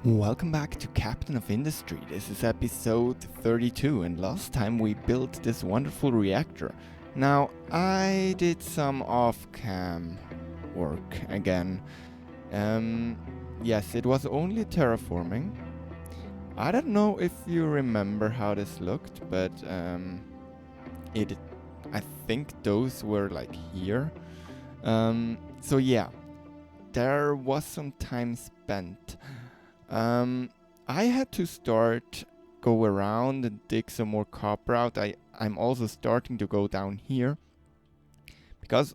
Welcome back to Captain of Industry. This is episode 32, and last time we built this wonderful reactor. Now, I did some off-cam work again. Yes, it was only terraforming. I don't know if you remember how this looked, but I think those were like here. So yeah, there was some time spent. I had to go around and dig some more copper out. I'm also starting to go down here because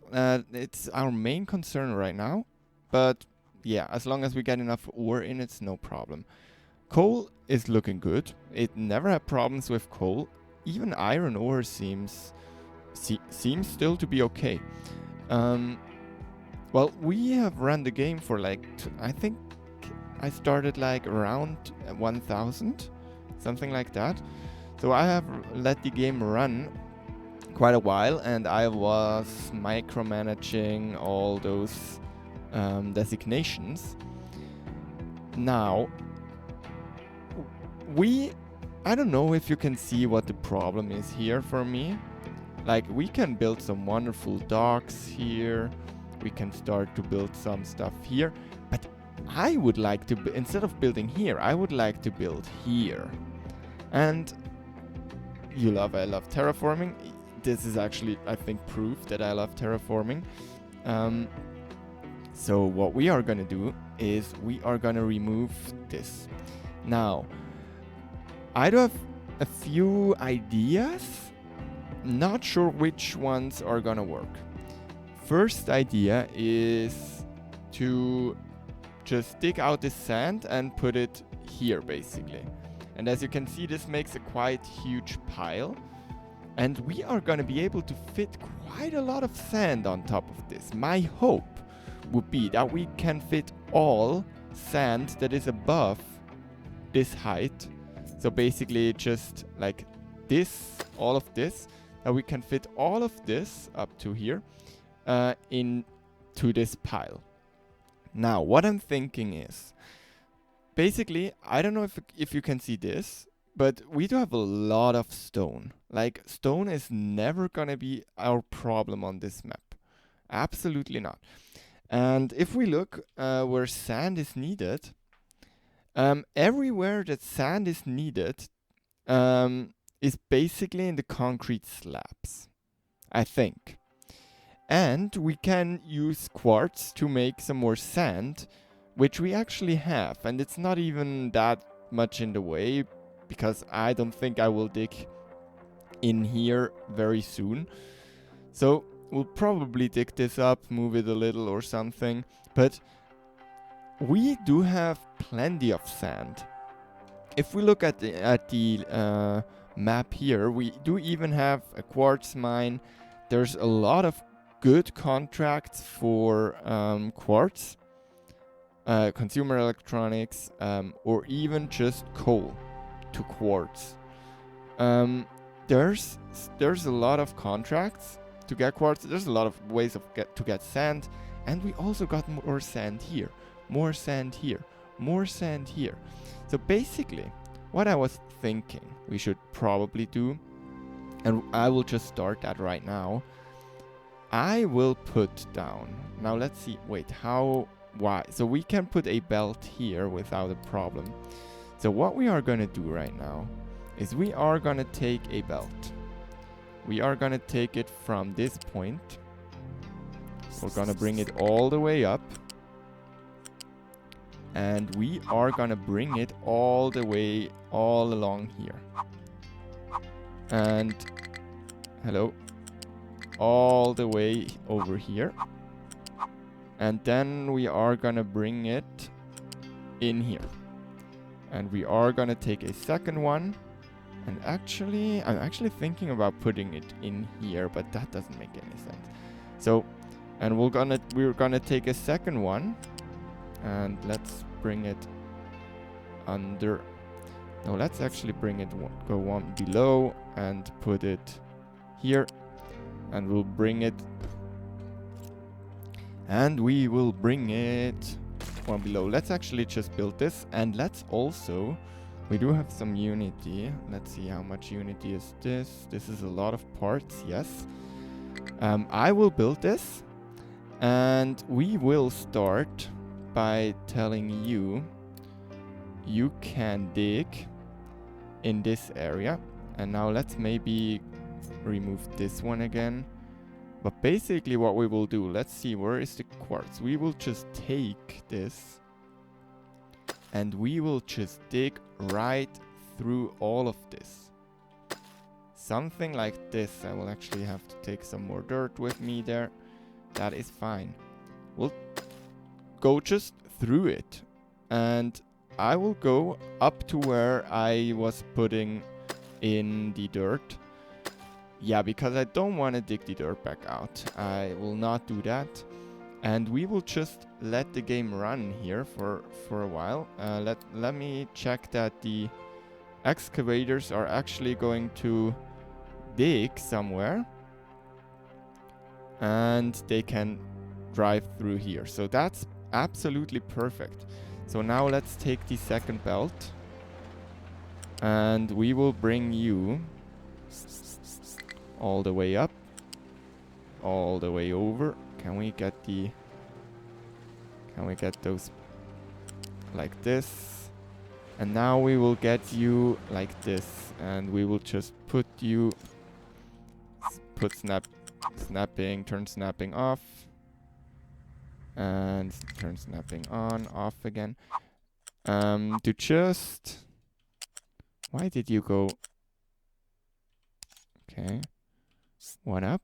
it's our main concern right now. But yeah, as long as we get enough ore in, it's no problem. Coal is looking good. It never had problems with coal. Even iron ore seems still to be okay. Well, we have run the game for like I think I started like around 1000, something like that. So I have let the game run quite a while, and I was micromanaging all those designations. Now, I don't know if you can see what the problem is here for me. Like, we can build some wonderful docks here. We can start to build some stuff here. But I would like to, instead of building here, I would like to build here. And I love terraforming. This is actually, I think, proof that I love terraforming. So what we are going to do is we are going to remove this. Now, I do have a few ideas. Not sure which ones are going to work. First idea is to just dig out this sand and put it here, basically. And as you can see, this makes a quite huge pile. And we are going to be able to fit quite a lot of sand on top of this. My hope would be that we can fit all sand that is above this height. So basically just like this, all of this, that we can fit all of this up to here into this pile. Now, what I'm thinking is, basically, I don't know if you can see this, but we do have a lot of stone. Like, stone is never gonna be our problem on this map. Absolutely not. And if we look where sand is needed, everywhere that sand is needed is basically in the concrete slabs, I think. And we can use quartz to make some more sand, which we actually have. And it's not even that much in the way, because I don't think I will dig in here very soon. So we'll probably dig this up, move it a little or something. But we do have plenty of sand. If we look at the map here, we do even have a quartz mine. There's a lot of good contracts for quartz, consumer electronics, or even just coal to quartz. There's a lot of contracts to get quartz. There's a lot of ways to get sand, and we also got more sand here, more sand here, more sand here. So basically, what I was thinking we should probably do, and I will just start that right now, I will put down, now let's see, why? So we can put a belt here without a problem. So what we are going to do right now is we are going to take a belt. We are going to take it from this point. We're going to bring it all the way up. And we are going to bring it all the way, all along here. And, hello. All the way over here. And then we are going to bring it in here. And we are going to take a second one. And actually, I'm actually thinking about putting it in here, but that doesn't make any sense. So, and we're gonna take a second one. And let's bring it under. No, let's actually bring it go one below and put it here. And we will bring it one below. Let's actually just build this, and let's also, we do have some unity. Let's see how much unity is this. This is a lot of parts, yes. I will build this, and we will start by telling you, you can dig in this area. And now let's maybe remove this one again. But basically what we will do, let's see, where is the quartz? We will just take this and we will just dig right through all of this. Something like this. I will actually have to take some more dirt with me there. That is fine. We'll go just through it. And I will go up to where I was putting in the dirt. Yeah, because I don't want to dig the dirt back out. I will not do that. And we will just let the game run here for a while. Let me check that the excavators are actually going to dig somewhere. And they can drive through here. So that's absolutely perfect. So now let's take the second belt. And we will bring you all the way up, all the way over. Can we get those like this? And now we will get you like this, and we will just put you, turn snapping off, and turn snapping on, off again. To just, why did you go? Okay. One up.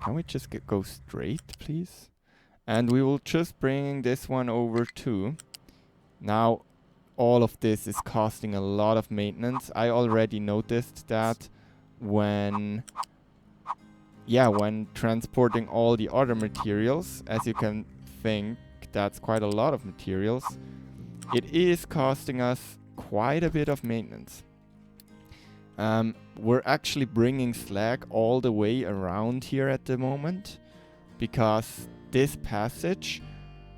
Can we just go straight, please? And we will just bring this one over too. Now, all of this is costing a lot of maintenance. I already noticed that when transporting all the other materials. As you can think, that's quite a lot of materials. It is costing us quite a bit of maintenance. We're actually bringing slag all the way around here at the moment, because this passage,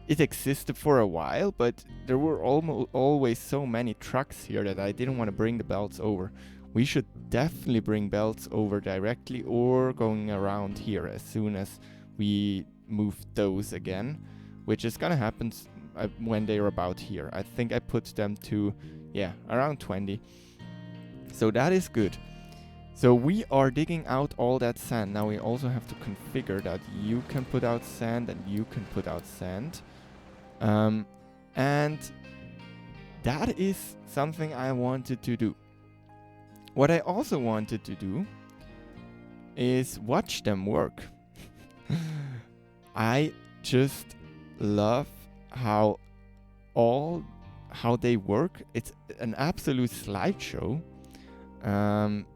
it existed for a while, but there were always so many trucks here that I didn't want to bring the belts over. We should definitely bring belts over directly or going around here as soon as we move those again, which is gonna happen when they're about here. I think I put them to, around 20. So that is good. So we are digging out all that sand. Now we also have to configure that you can put out sand and you can put out sand. And that is something I wanted to do. What I also wanted to do is watch them work. I just love how they work. It's an absolute slideshow.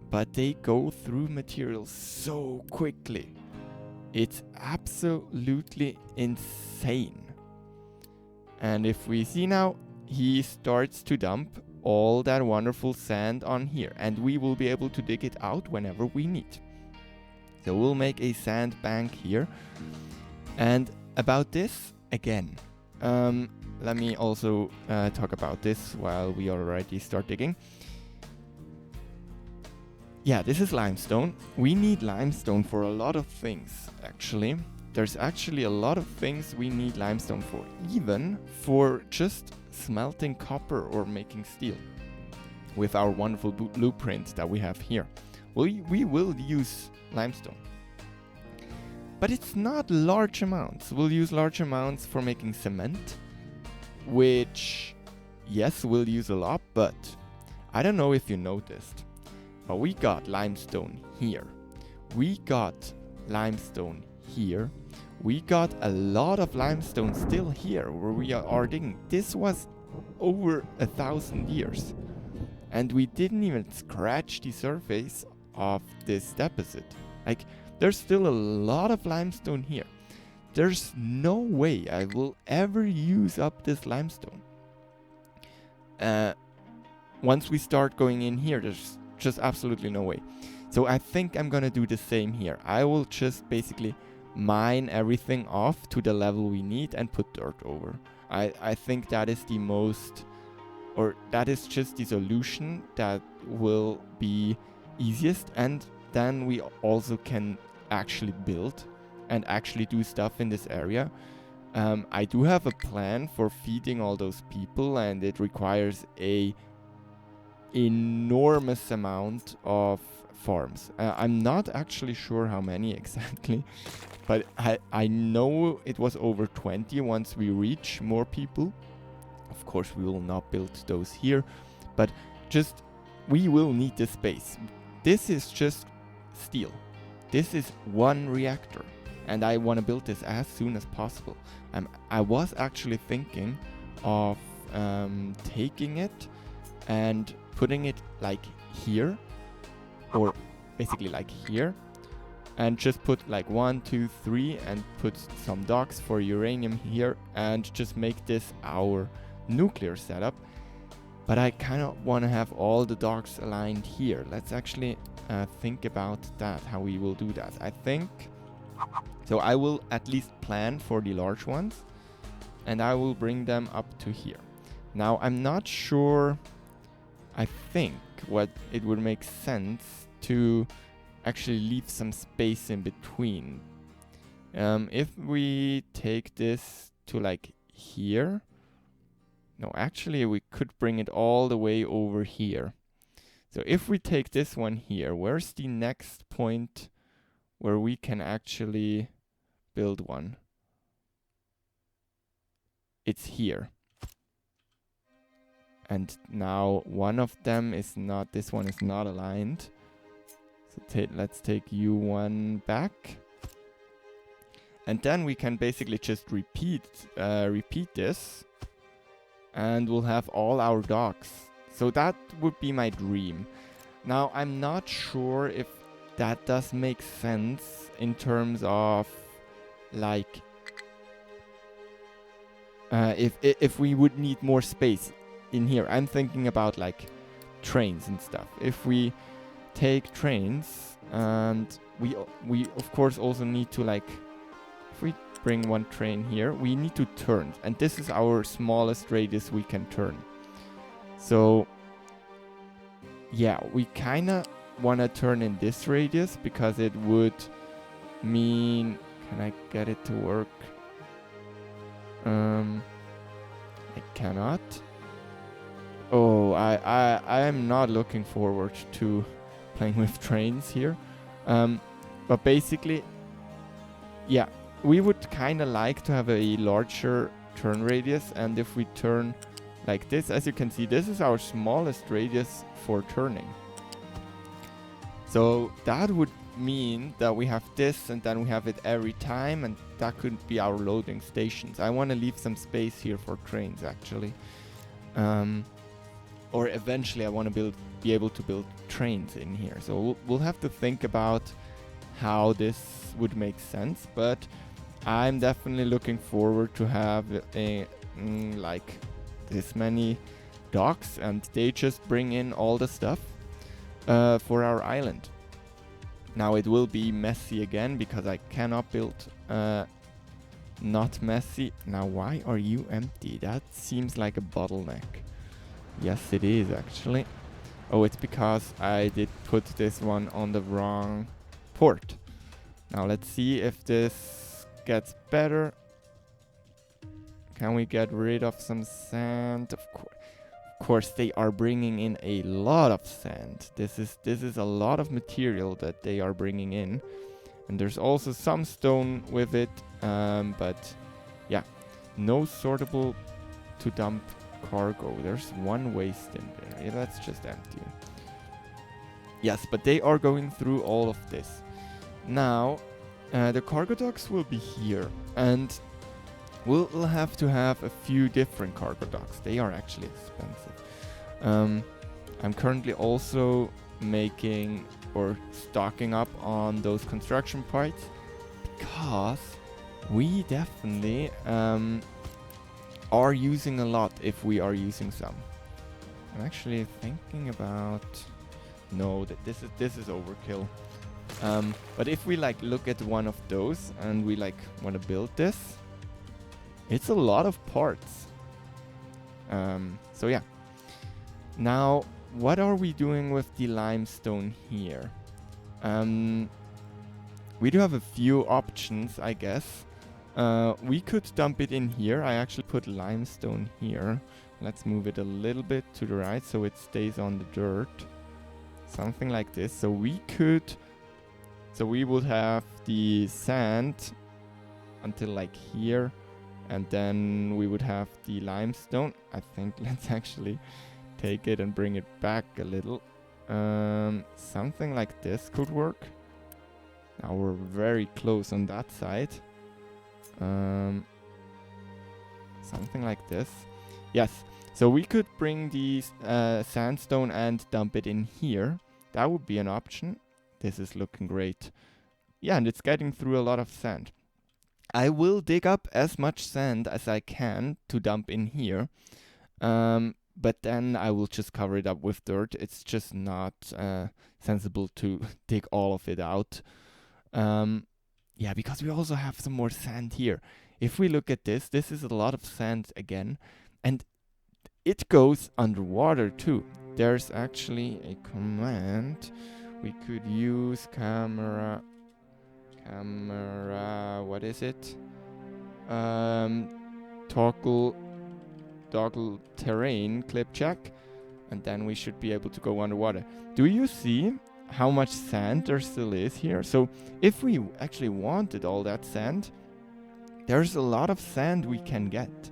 But they go through materials so quickly. It's absolutely insane. And if we see now, he starts to dump all that wonderful sand on here, and we will be able to dig it out whenever we need. So we'll make a sand bank here. And about this, again, let me also talk about this while we already start digging. Yeah, this is limestone. We need limestone for a lot of things, actually. There's actually a lot of things we need limestone for, even for just smelting copper or making steel with our wonderful blueprint that we have here. We will use limestone. But it's not large amounts. We'll use large amounts for making cement, which, yes, we'll use a lot, but I don't know if you noticed. But we got limestone here. We got limestone here. We got a lot of limestone still here where we are digging. This was over 1,000 years. And we didn't even scratch the surface of this deposit. Like, there's still a lot of limestone here. There's no way I will ever use up this limestone. Once we start going in here, there's just absolutely no way. So I think I'm gonna do the same here. I will just basically mine everything off to the level we need and put dirt over. I think that is the most, or that is just the solution that will be easiest, and then we also can actually build and actually do stuff in this area. I do have a plan for feeding all those people, and it requires a enormous amount of farms. I'm not actually sure how many exactly, but I know it was over 20 once we reach more people. Of course, we will not build those here, but just we will need this space. This is just steel. This is one reactor, and I want to build this as soon as possible. I was actually thinking of taking it and putting it like here, or basically like here, and just put like 1, 2, 3 and put some docks for uranium here and just make this our nuclear setup. But I kind of want to have all the docks aligned here. Let's actually think about that, how we will do that. I think so. I will at least plan for the large ones, and I will bring them up to here. Now I'm not sure. I think what it would make sense to actually leave some space in between. If we take this to like here, no, actually we could bring it all the way over here. So if we take this one here, where's the next point where we can actually build one? It's here. And now one of them is not, this one is not aligned. So let's take U1 back. And then we can basically just repeat this. And we'll have all our docks. So that would be my dream. Now I'm not sure if that does make sense in terms of like if we would need more space in here. I'm thinking about like trains and stuff. If we take trains, and we of course also need to, like, if we bring one train here, we need to turn, and this is our smallest radius we can turn. So yeah, we kind of want to turn in this radius because it would mean, can I get it to work? I cannot. Oh, I am not looking forward to playing with trains here. But basically, yeah, we would kind of like to have a larger turn radius, and if we turn like this, as you can see, this is our smallest radius for turning. So that would mean that we have this, and then we have it every time, and that could be our loading stations. I want to leave some space here for trains, actually. Or eventually I want to be able to build trains in here. So we'll have to think about how this would make sense, but I'm definitely looking forward to have like this many docks, and they just bring in all the stuff for our island. Now it will be messy again because I cannot build not messy. Now why are you empty? That seems like a bottleneck. Yes, it is actually. Oh, it's because I did put this one on the wrong port. Now let's see if this gets better. Can we get rid of some sand? Of course, they are bringing in a lot of sand. This is a lot of material that they are bringing in, and there's also some stone with it. But yeah, no sortable to dump cargo. There's one waste in there. Yeah, that's just empty. Yes, but they are going through all of this. Now, the cargo docks will be here, and we'll have to have a few different cargo docks. They are actually expensive. I'm currently also making or stocking up on those construction parts because we definitely are using a lot if we are using some. I'm actually thinking about, no, that this is overkill. But if we like look at one of those and we like want to build this, it's a lot of parts. So yeah. Now, what are we doing with the limestone here? We do have a few options, I guess. We could dump it in here. I actually put limestone here. Let's move it a little bit to the right so it stays on the dirt. Something like this. So we would have the sand until like here, and then we would have the limestone. I think let's actually take it and bring it back a little. Something like this could work. Now we're very close on that side. Something like this. Yes, so we could bring the sandstone and dump it in here. That would be an option. This is looking great. Yeah, and it's getting through a lot of sand. I will dig up as much sand as I can to dump in here. But then I will just cover it up with dirt. It's just not sensible to dig all of it out. Yeah, because we also have some more sand here. If we look at this, this is a lot of sand again. And it goes underwater too. There's actually a command. We could use camera, what is it? Toggle terrain clip check, and then we should be able to go underwater. Do you see how much sand there still is here? So if we actually wanted all that sand, there's a lot of sand we can get.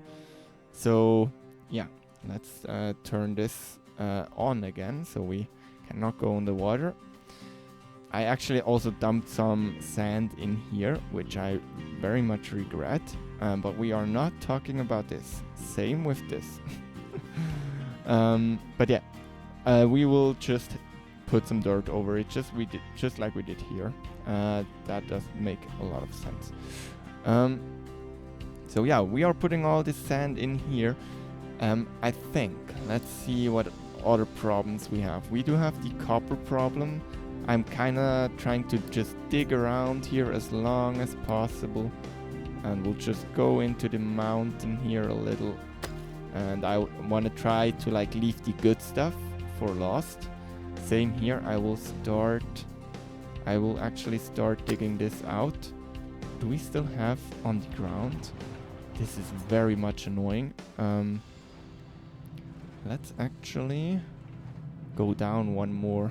So yeah, let's turn this on again so we cannot go in the water. I actually also dumped some sand in here, which I very much regret. But we are not talking about this. Same with this. But yeah, we will just put some dirt over it, just like we did here. That does make a lot of sense. So yeah, we are putting all this sand in here. I think, let's see what other problems we have. We do have the copper problem. I'm kind of trying to just dig around here as long as possible. And we'll just go into the mountain here a little. And I want to try to like leave the good stuff for last. Same here, I will actually start digging this out. Do we still have on the ground? This is very much annoying. Let's actually go down one more.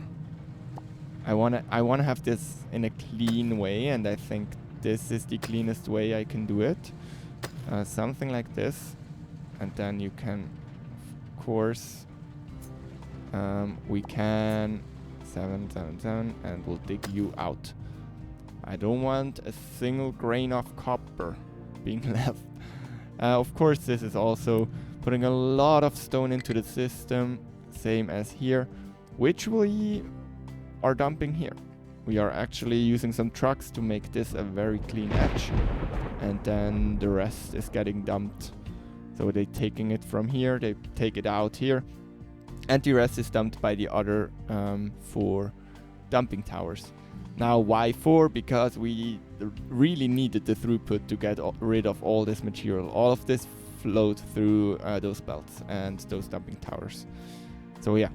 I wanna have this in a clean way, and I think this is the cleanest way I can do it. Something like this, and then you can, of course, we can 777, and we'll dig you out. I don't want a single grain of copper being left. Of course, this is also putting a lot of stone into the system, same as here, which we are dumping here. We are actually using some trucks to make this a very clean edge, and then the rest is getting dumped. So they're taking it from here, they take it out here, and the rest is dumped by the other 4 dumping towers. Now why 4? Because we really needed the throughput to get rid of all this material. All of this flowed through those belts and those dumping towers. So yeah,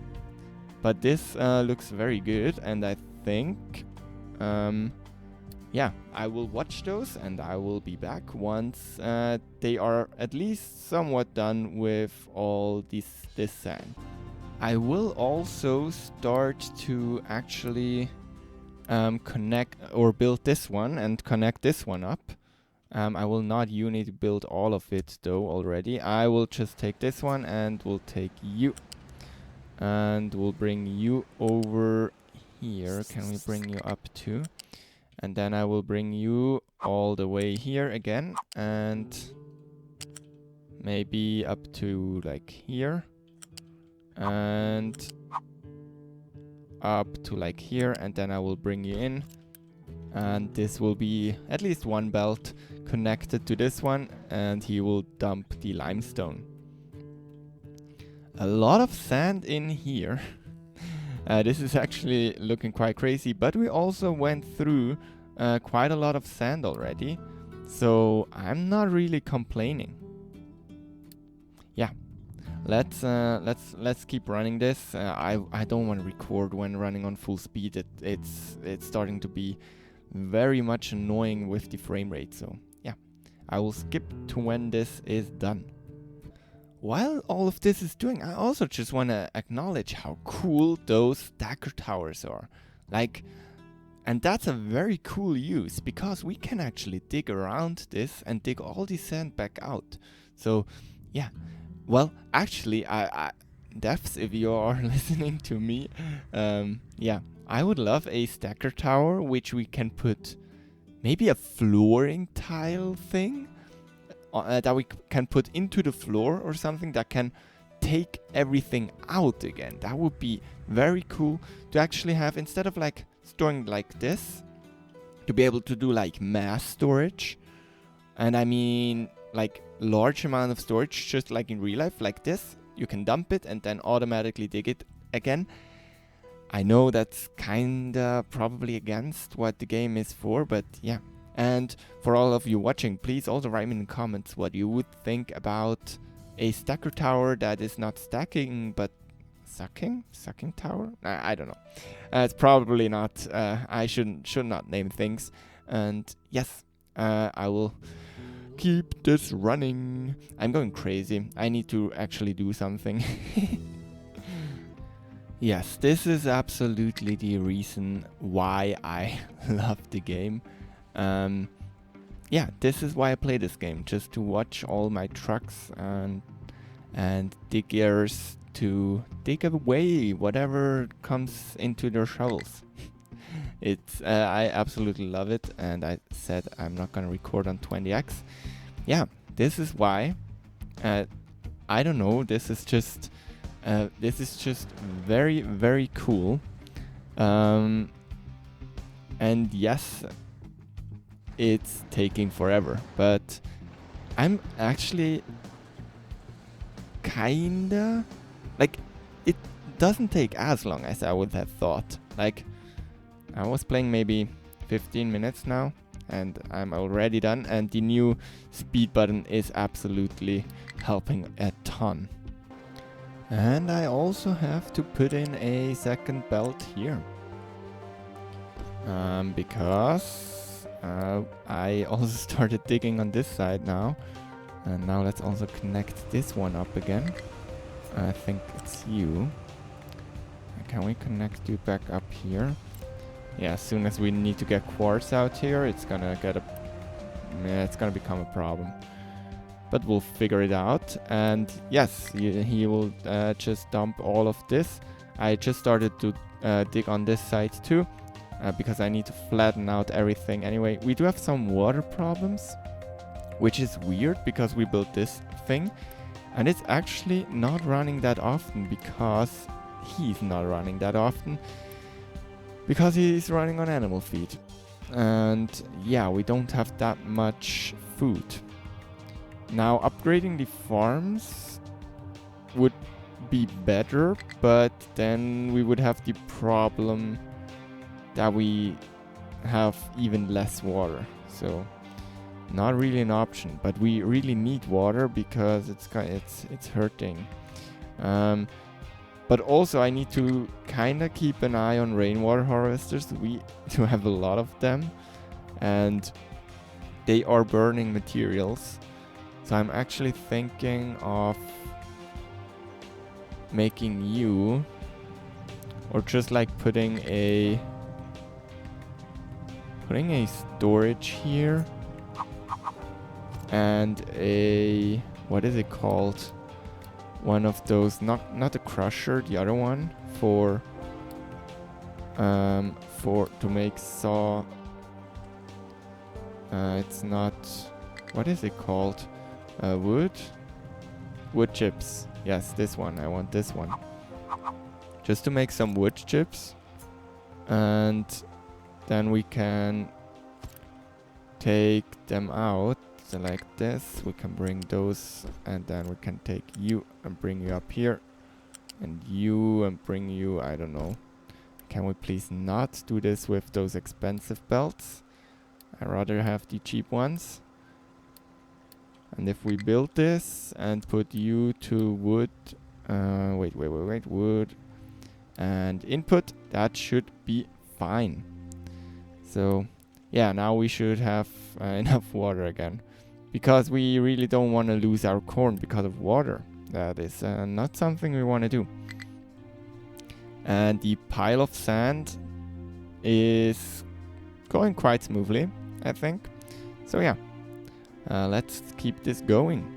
but this looks very good, and I think yeah, I will watch those and I will be back once they are at least somewhat done with all this sand. I will also start to actually connect or build this one and connect this one up. I will not need to build all of it though already. I will just take this one and we'll take you. And we'll bring you over here. Can we bring you up too? And then I will bring you all the way here again. And maybe up to like here. And up to like here. And then I will bring you in. And this will be at least one belt connected to this one. And he will dump the limestone. A lot of sand in here. This is actually looking quite crazy, but we also went through quite a lot of sand already, so I'm not really complaining. Yeah, let's keep running this. I don't want to record when running on full speed. It's starting to be very much annoying with the frame rate. So yeah, I will skip to when this is done. While all of this is doing, I also just want to acknowledge how cool those stacker towers are. Like, and that's a very cool use because we can actually dig around this and dig all the sand back out. So yeah, well, actually, I devs, if you are listening to me, yeah, I would love a stacker tower which we can put maybe a flooring tile thing that we can put into the floor or something that can take everything out again. That would be very cool to actually have, instead of like storing like this, to be able to do like mass storage. And I mean like large amount of storage, just like in real life, like this. You can dump it and then automatically dig it again. I know that's kinda probably against what the game is for, but yeah. And for all of you watching, please also write me in the comments what you would think about a stacker tower that is not stacking but sucking tower. I don't know. It's probably not. I should not name things. And yes, I will keep this running. I'm going crazy. I need to actually do something. Yes, this is absolutely the reason why I love the game. Yeah, this is why I play this game, just to watch all my trucks and diggers to dig away whatever comes into their shovels. It's I absolutely love it, and I said I'm not gonna record on 20x. Yeah, this is why. I don't know. This is just very, very cool. And yes, it's taking forever, but I'm actually kinda like, it doesn't take as long as I would have thought. Like, I was playing maybe 15 minutes now and I'm already done, and the new speed button is absolutely helping a ton. And I also have to put in a second belt here, because I also started digging on this side now. And now let's also connect this one up again. I think it's you. Can we connect you back up here? Yeah, as soon as we need to get quartz out here, it's gonna become a problem. But we'll figure it out. And yes, he will just dump all of this. I just started to dig on this side too, because I need to flatten out everything. Anyway, we do have some water problems, which is weird because we built this thing and it's actually not running that often because he's not running that often because he's running on animal feed. And yeah, we don't have that much food. Now, upgrading the farms would be better, but then we would have the problem that we have even less water. So not really an option, but we really need water because it's hurting. But also I need to kind of keep an eye on rainwater harvesters. We do have a lot of them and they are burning materials. So I'm actually thinking of making you, or just like putting a storage here and a, what is it called? One of those, not a crusher, the other one for to make saw. It's not, what is it called? Wood chips. Yes, this one. I want this one. Just to make some wood chips. And then we can take them out. So like this. We can bring those. And then we can take you and bring you up here. And you and bring you, I don't know. Can we please not do this with those expensive belts? I'd rather have the cheap ones. And if we build this and put you to wood, wait, wood and input, that should be fine. So yeah, now we should have enough water again, because we really don't want to lose our corn because of water. That is not something we want to do. And the pile of sand is going quite smoothly, I think. So yeah, let's keep this going.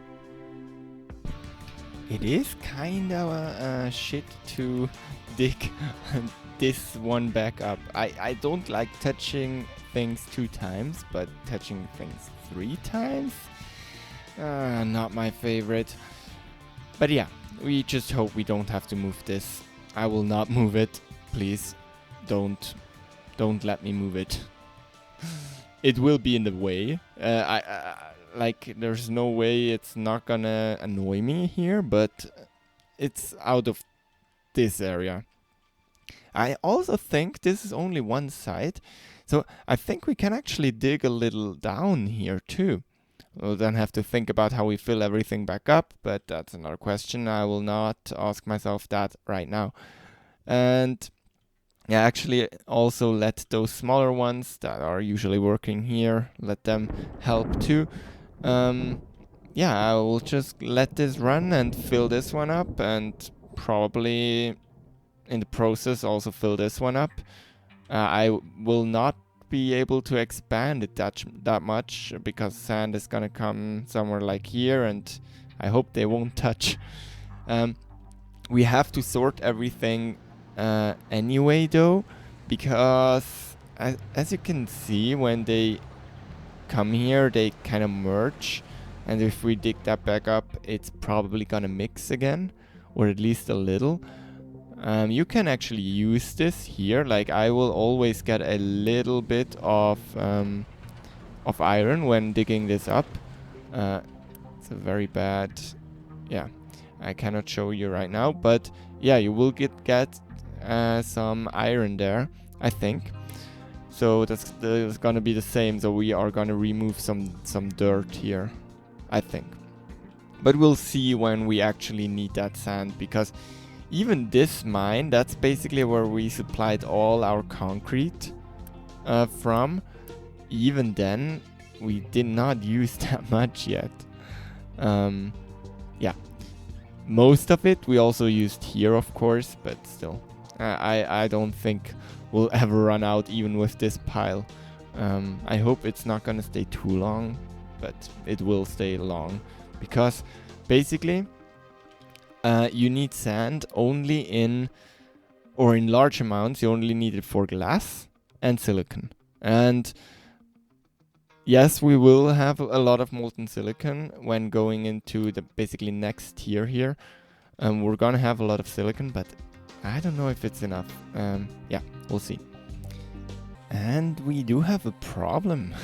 It is kind of a shit to dig this one back up. I don't like touching things 2 times, but touching things 3 times? Not my favorite. But yeah, we just hope we don't have to move this. I will not move it. Please, don't let me move it. It will be in the way. Like, there's no way it's not gonna annoy me here, but it's out of this area. I also think this is only one side, so I think we can actually dig a little down here too. We'll then have to think about how we fill everything back up, but that's another question. I will not ask myself that right now. And yeah, actually also let those smaller ones that are usually working here, let them help too. Yeah, I will just let this run and fill this one up, and probably in the process also fill this one up. I will not be able to expand it that much, because sand is gonna come somewhere like here, and I hope they won't touch. We have to sort everything anyway though, because as you can see, when they come here they kind of merge, and if we dig that back up it's probably gonna mix again, or at least a little. You can actually use this here, like I will always get a little bit of iron when digging this up. It's a very bad, yeah, I cannot show you right now, but yeah, you will get some iron there, I think. So that's gonna be the same, so we are gonna remove some dirt here, I think. But we'll see when we actually need that sand, because even this mine, that's basically where we supplied all our concrete from. Even then, we did not use that much yet. Yeah, most of it we also used here, of course, but still, I don't think we'll ever run out even with this pile. I hope it's not gonna stay too long, but it will stay long, because basically you need sand only in large amounts. You only need it for glass and silicon. And yes, we will have a lot of molten silicon when going into the basically next tier here. We're gonna have a lot of silicon, but I don't know if it's enough. Yeah, we'll see. And we do have a problem.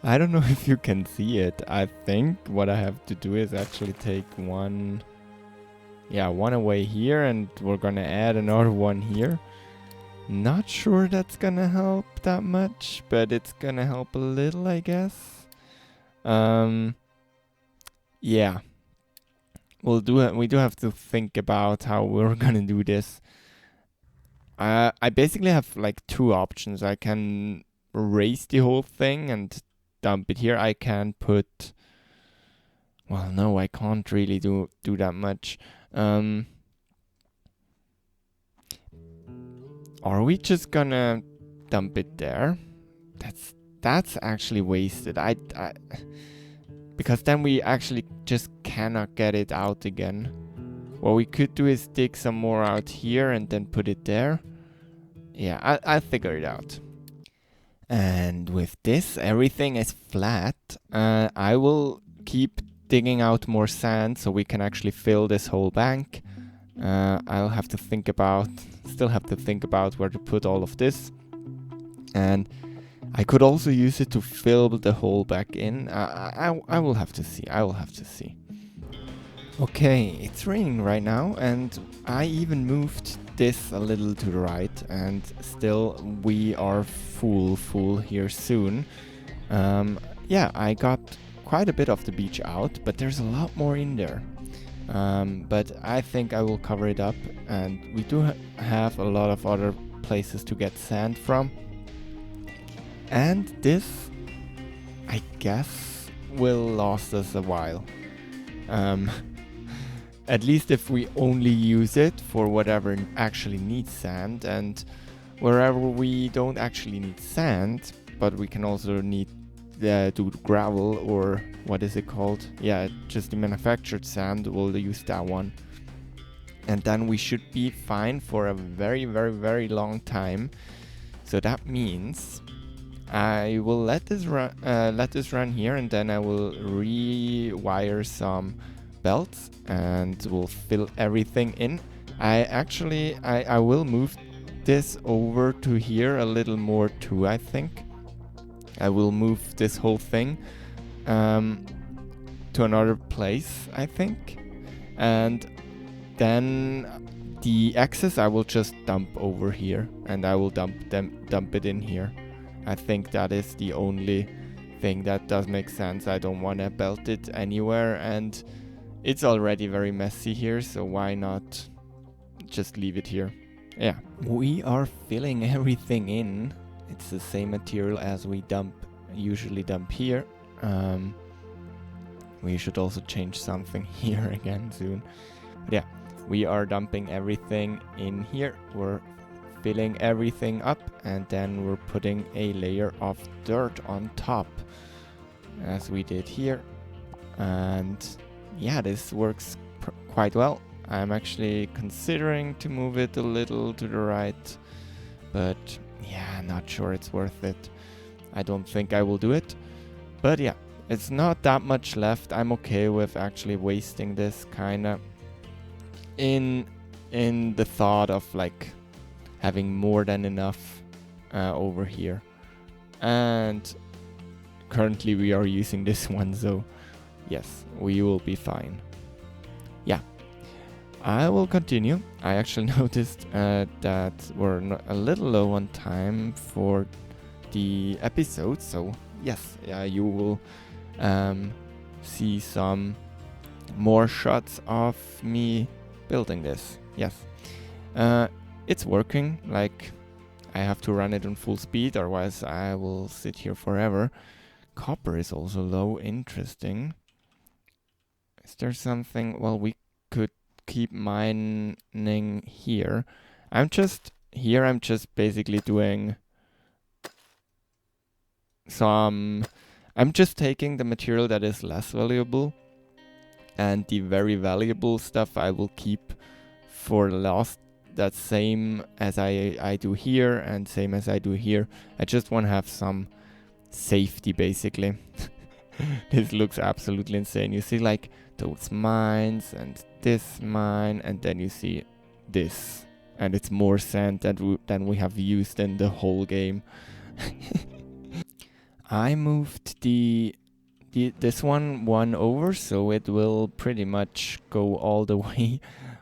I don't know if you can see it. I think what I have to do is actually take one away here, and we're gonna add another one here. Not sure that's gonna help that much, but it's gonna help a little, I guess. Yeah, we do have to think about how we're gonna do this. I basically have like 2 options. I can erase the whole thing and dump it here. I can put, well, no, I can't really do that much. Are we just gonna dump it there? That's actually wasted. Because then we actually just cannot get it out again. What we could do is dig some more out here and then put it there. Yeah, I'll figure it out. And with this, everything is flat. I will keep digging out more sand so we can actually fill this whole bank. I'll have to think about where to put all of this. And I could also use it to fill the hole back in. I will have to see. Okay, it's raining right now, and I even moved this a little to the right, and still we are full here soon. Yeah, I got quite a bit of the beach out, but there's a lot more in there. But I think I will cover it up, and we do have a lot of other places to get sand from. And this, I guess, will last us a while. At least if we only use it for whatever actually needs sand, and wherever we don't actually need sand, but we can also need do gravel, or what is it called? Yeah, just the manufactured sand, we'll use that one. And then we should be fine for a very, very, very long time. So that means I will let this run here, and then I will rewire some belts and we'll fill everything in. I will move this over to here a little more too, I think. I will move this whole thing to another place, I think. And then the excess I will just dump over here, and I will dump it in here. I think that is the only thing that does make sense. I don't want to belt it anywhere, and it's already very messy here, so why not just leave it here? Yeah, we are filling everything in. It's the same material as we usually dump here. We should also change something here again soon. But yeah, we are dumping everything in here. We're filling everything up, and then we're putting a layer of dirt on top, as we did here. And yeah, this works quite well. I'm actually considering to move it a little to the right, but yeah, not sure it's worth it. I don't think I will do it, but yeah, it's not that much left. I'm okay with actually wasting this kinda in the thought of like having more than enough over here. And currently we are using this one, so yes, we will be fine. Yeah, I will continue. I actually noticed that we're a little low on time for the episode, so yes, you will see some more shots of me building this. Yes, it's working. Like, I have to run it on full speed, otherwise I will sit here forever. Copper is also low. Interesting. Is there something? Well, we could keep mining here. I'm just basically doing some. I'm just taking the material that is less valuable, and the very valuable stuff I will keep for last. That's same as I do here, and same as I do here. I just want to have some safety, basically. This looks absolutely insane. You see like those mines and this mine, and then you see this, and it's more sand than we have used in the whole game. I moved this one over, so it will pretty much go all the way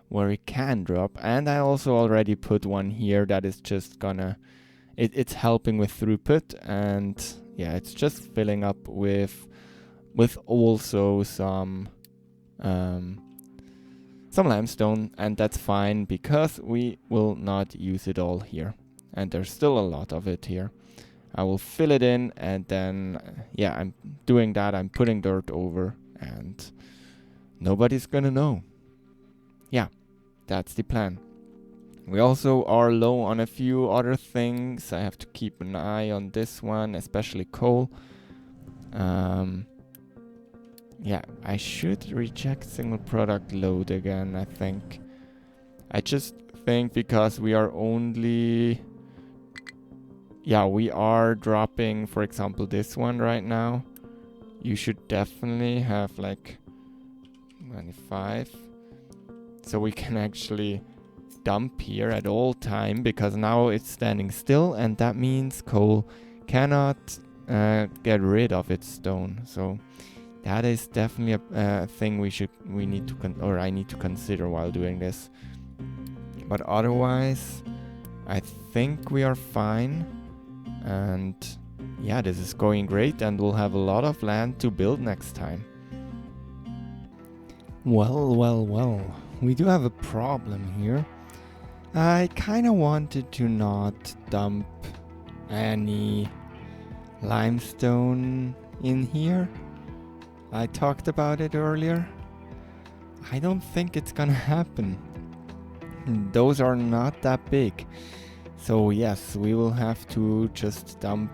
where it can drop. And I also already put one here that is just gonna it's helping with throughput, and yeah, it's just filling up with also some limestone, and that's fine because we will not use it all here, and there's still a lot of it here. I will fill it in, and then yeah, I'm doing that. I'm putting dirt over, and nobody's gonna know. Yeah, that's the plan. We also are low on a few other things. I have to keep an eye on this one, especially coal. Yeah, I should reject single product load again, I think. I just think because we are only... Yeah, we are dropping, for example, this one right now. You should definitely have like 25. So we can actually dump here at all time, because now it's standing still, and that means coal cannot get rid of its stone. So That is definitely a thing we need to I need to consider while doing this. But otherwise, I think we are fine. And yeah, this is going great, and we'll have a lot of land to build next time. Well, we do have a problem here. I kind of wanted to not dump any limestone in here. I talked about it earlier. I don't think it's gonna happen. Those are not that big. So yes, we will have to just dump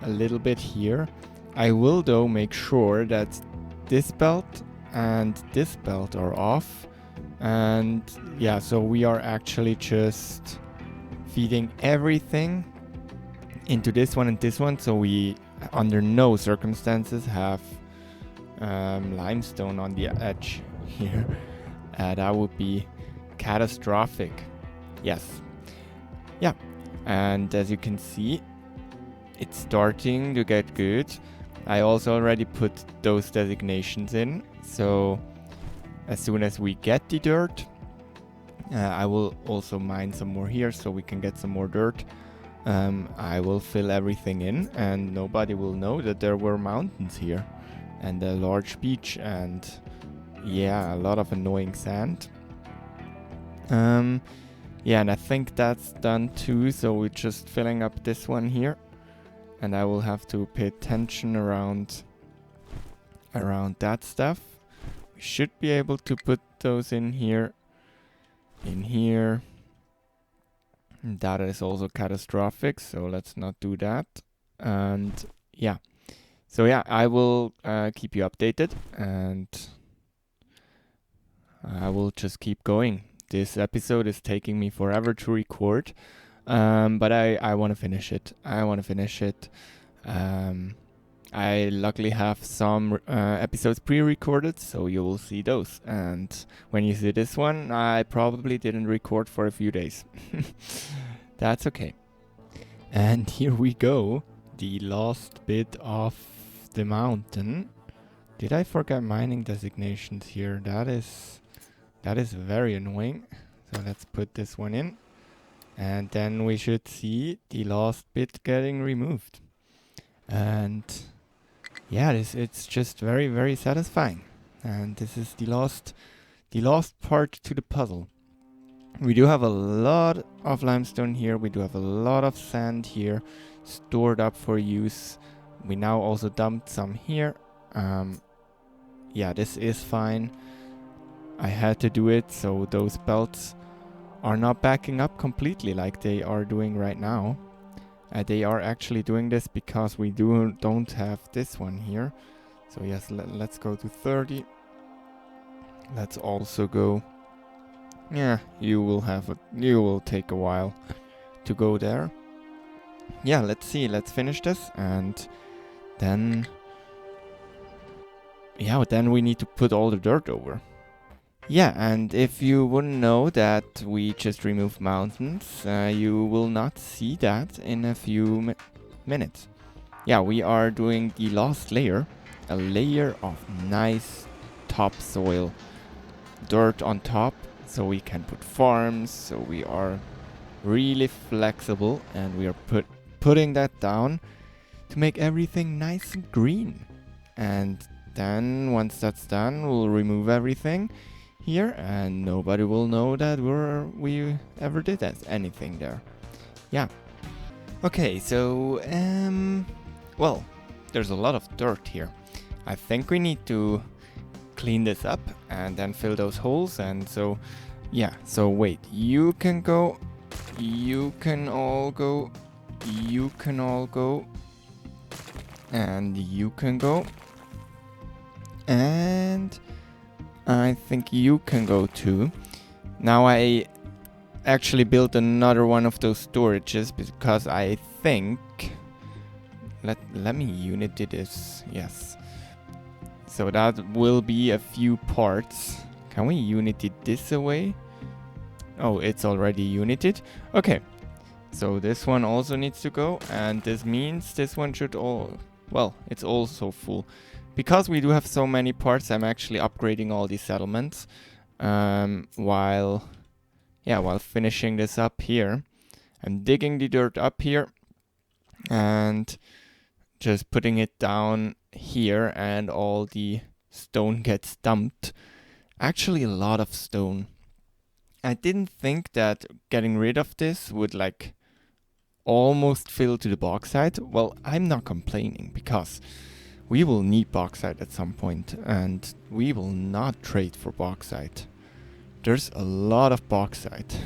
a little bit here. I will though make sure that this belt and this belt are off. And yeah, so we are actually just feeding everything into this one and this one, so we under no circumstances have limestone on the edge here. That would be catastrophic. Yes. Yeah, and as you can see, it's starting to get good. I also already put those designations in, so as soon as we get the dirt, I will also mine some more here so we can get some more dirt. I will fill everything in, and nobody will know that there were mountains here and a large beach and yeah, a lot of annoying sand. Yeah, and I think that's done too, so we're just filling up this one here, and I will have to pay attention around that stuff. We should be able to put those in here. That is also catastrophic, so let's not do that. And yeah, so yeah, I will keep you updated, and I will just keep going. This episode is taking me forever to record, but I want to finish it. I luckily have some episodes pre-recorded, so you will see those. And when you see this one, I probably didn't record for a few days. That's okay. And here we go. The last bit of the mountain. Did I forget mining designations here? That is very annoying. So let's put this one in. And then we should see the last bit getting removed. And yeah, it's just very, very satisfying. And this is the last part to the puzzle. We do have a lot of limestone here. We do have a lot of sand here stored up for use. We now also dumped some here. Yeah, this is fine. I had to do it so those belts are not backing up completely like they are doing right now. They are actually doing this because we don't have this one here. So yes, let's go to 30. Let's also go. Yeah, you will take a while to go there. Yeah, let's see. Let's finish this, and then we need to put all the dirt over. Yeah, and if you wouldn't know that we just removed mountains, you will not see that in a few minutes. Yeah, we are doing the last layer, a layer of nice topsoil, dirt on top, so we can put farms, so we are really flexible, and we are putting that down to make everything nice and green. And then once that's done, we'll remove everything here, and nobody will know that we ever did anything there. Yeah. Okay, so well, there's a lot of dirt here. I think we need to clean this up and then fill those holes. And so yeah, so wait, you can go, you can all go, you can all go, and you can go, and I think you can go too. Now I actually built another one of those storages because I think let me unity this. Yes, so that will be a few parts. Can we unity this away? Oh, it's already united. Okay, so this one also needs to go, and this means this one should well, it's also full. because we do have so many parts, I'm actually upgrading all these settlements while finishing this up here. I'm digging the dirt up here and just putting it down here, and all the stone gets dumped. Actually, a lot of stone. I didn't think that getting rid of this would like almost fill to the bauxite. Well, I'm not complaining, because we will need bauxite at some point, and we will not trade for bauxite. There's a lot of bauxite.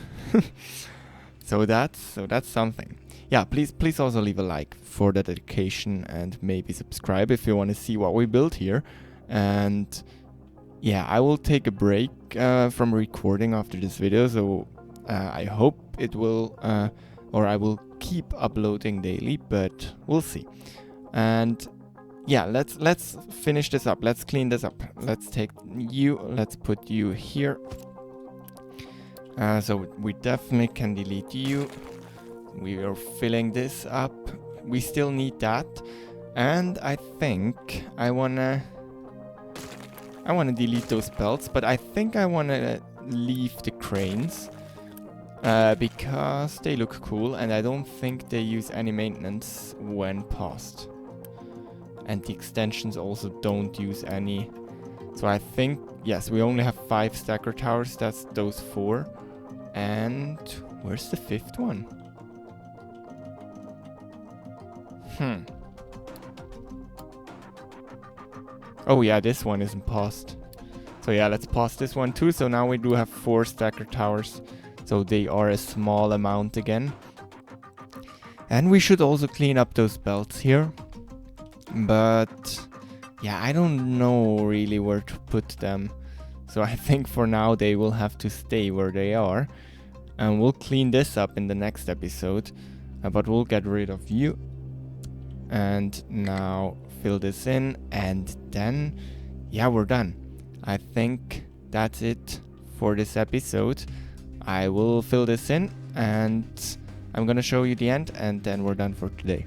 So that's something. Yeah, please also leave a like for the dedication, and maybe subscribe if you want to see what we build here. And yeah, I will take a break from recording after this video, so I hope it will, or I will keep uploading daily, but we'll see. And yeah, let's finish this up. Let's clean this up. Let's put you here. So we definitely can delete you. We are filling this up. We still need that. And I think I wanna delete those belts, but I think I wanna leave the cranes because they look cool, and I don't think they use any maintenance when passed. And the extensions also don't use any. So I think, yes, we only have 5 stacker towers. That's those 4. And where's the 5th one? Oh yeah, this one isn't passed. So yeah, let's pass this one too. So now we do have 4 stacker towers. So they are a small amount again. And we should also clean up those belts here. But yeah, I don't know really where to put them. So I think for now they will have to stay where they are. And we'll clean this up in the next episode. But we'll get rid of you. And now fill this in, and then yeah, we're done. I think that's it for this episode. I will fill this in, and I'm gonna show you the end, and then we're done for today.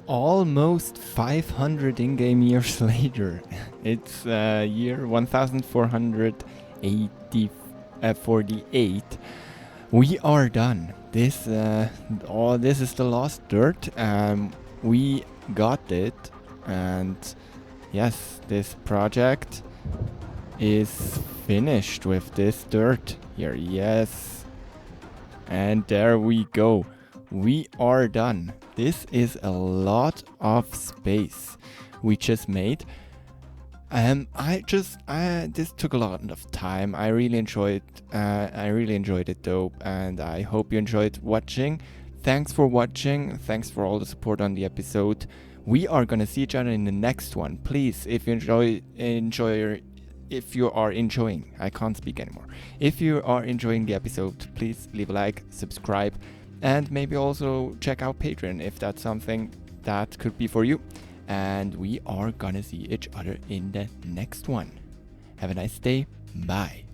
Almost 500 in-game years later. It's year 1448. We are done. This is the last dirt. We got it, and yes, this project is finished with this dirt here. Yes, and there we go. We are done. This is a lot of space we just made. This took a lot of time. I really enjoyed it though, and I hope you enjoyed watching. Thanks for watching. Thanks for all the support on the episode. We are gonna see each other in the next one. Please, if you are enjoying, I can't speak anymore. If you are enjoying the episode, please leave a like, subscribe, and maybe also check out Patreon if that's something that could be for you. And we are gonna see each other in the next one. Have a nice day. Bye.